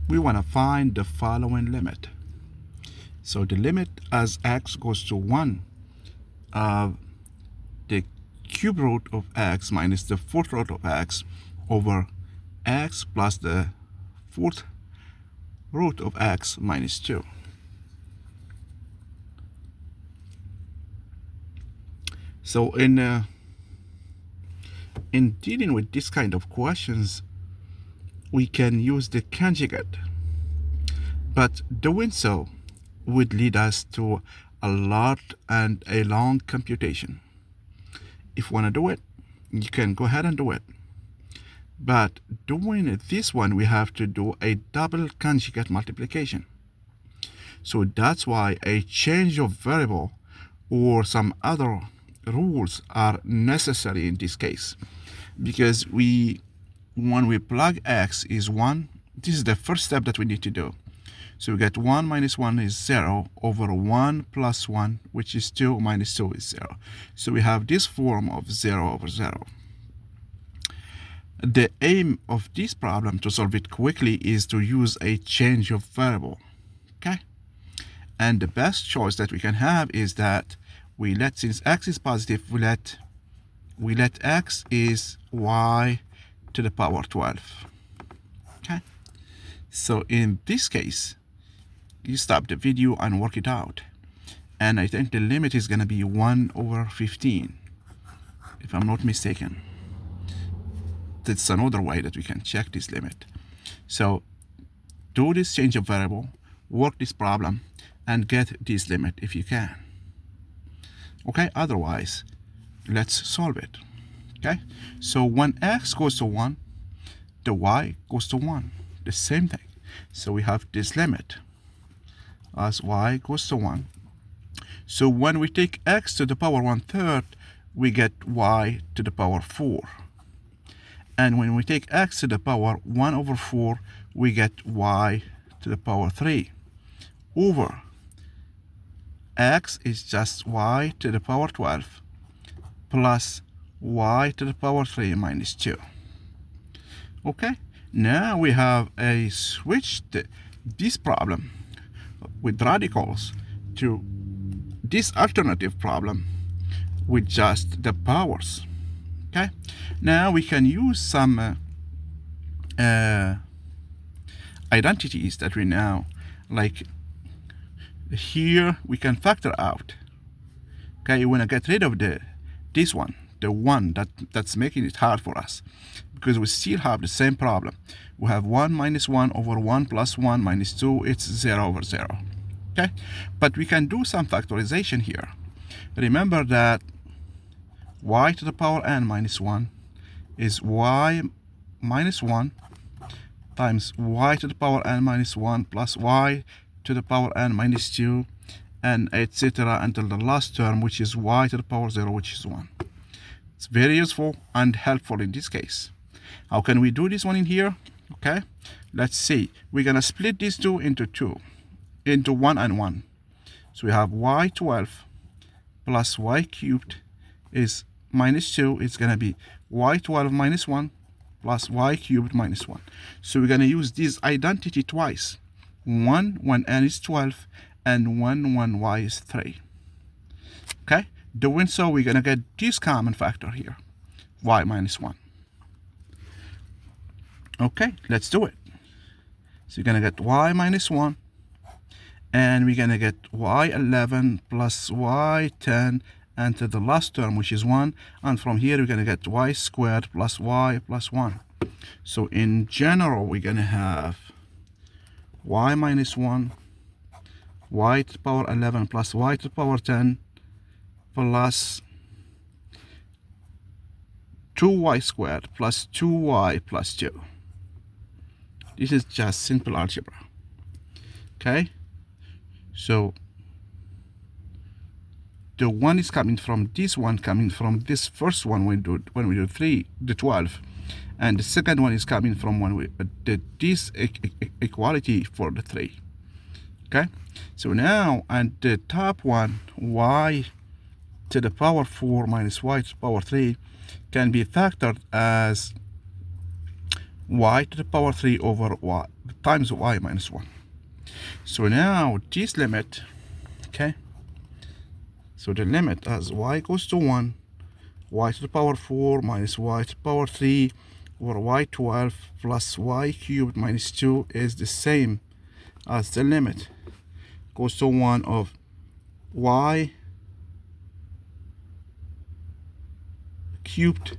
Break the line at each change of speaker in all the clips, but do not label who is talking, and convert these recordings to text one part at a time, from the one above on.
we want to find the following limit. So the limit as x goes to 1 of the cube root of x minus the fourth root of x over x plus the fourth root of x minus 2. So in dealing with this kind of questions, we can use the conjugate, but doing so would lead us to a lot and a long computation. If you want to do it, you can go ahead and do it. But doing this one, we have to do a double conjugate multiplication. So that's why a change of variable or some other rules are necessary in this case, because when we plug x is 1, this is the first step that we need to do. So we get 1 minus 1 is 0 over 1 plus 1, which is 2 minus 2 is 0. So we have this form of 0 over 0. The aim of this problem, to solve it quickly, is to use a change of variable. Okay? And the best choice that we can have is that we let, since x is positive, we let x is y to the power 12. Okay? So in this case, you stop the video and work it out. And I think the limit is going to be 1 over 15, if I'm not mistaken. That's another way that we can check this limit. So do this change of variable, work this problem, and get this limit if you can. Okay, otherwise, let's solve it. Okay, so when x goes to 1, the y goes to 1, the same thing. So we have this limit as y goes to 1. So when we take x to the power 1/3, we get y to the power 4. And when we take x to the power 1 over 4, we get y to the power 3 over x is just y to the power 12 plus y to the power 3 minus 2. Okay, now we have switched this problem with radicals to this alternative problem with just the powers. Okay, now we can use some identities that we know, like here we can factor out. Okay, you want to get rid of this one, the one that's making it hard for us, because we still have the same problem. We have 1 minus 1 over 1 plus 1 minus 2, it's 0 over 0. Okay, but we can do some factorization here. Remember that y to the power n minus 1 is y minus 1 times y to the power n minus 1 plus y to the power n minus 2, and etc. until the last term, which is y to the power 0, which is 1. It's very useful and helpful in this case. How can we do this one in here? Okay, let's see. We're going to split these two into 1 and 1. So we have y12 plus y cubed is minus 2. It's going to be y12 minus 1 plus y cubed minus 1. So we're going to use this identity twice. 1 when n is 12 and 1 when y is 3. Okay, doing so, we're going to get this common factor here, y minus 1. Okay, let's do it. So you're going to get y minus 1, and we're going to get y11 plus y10, and to the last term, which is 1, and from here we're going to get y squared plus y plus 1. So in general, we're going to have y minus 1, y to the power 11 plus y to the power 10 plus 2y squared plus 2y plus 2. This is just simple algebra. Okay, so the 1 is coming from this one, coming from this first one when we do 3, the 12, and the second one is coming from when we did this equality for the 3. Okay, so now and the top one, y to the power 4 minus y to the power 3, can be factored as y to the power 3 over y times y minus 1. So now this limit, okay, so the limit as y goes to 1, y to the power 4 minus y to the power 3 over y12 plus y cubed minus 2 is the same as the limit goes to 1 of y cubed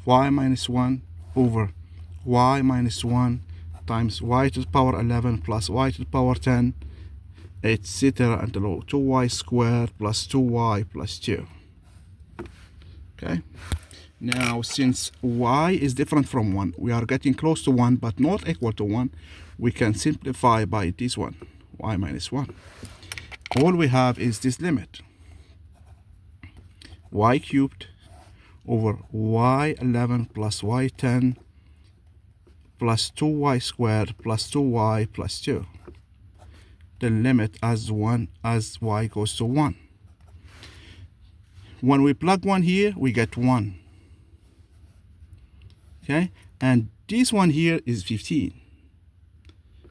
y minus 1 over y minus 1 times y to the power 11 plus y to the power 10, etc. until 2y squared plus 2y plus 2. Okay, now since y is different from 1, we are getting close to 1 but not equal to 1, we can simplify by this one, y minus 1. All we have is this limit, y cubed over y11 plus y10 plus 2y squared plus 2y plus 2. The limit as y goes to 1. When we plug 1 here, we get 1. Okay, and this one here is 15.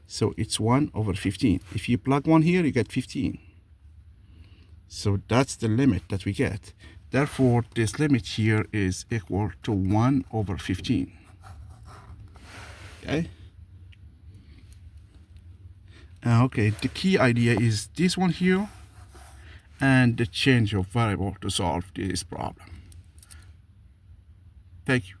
So it's 1 over 15. If you plug 1 here, you get 15. So that's the limit that we get. Therefore, this limit here is equal to 1 over 15. Okay. Okay, the key idea is this one here and the change of variable to solve this problem. Thank you.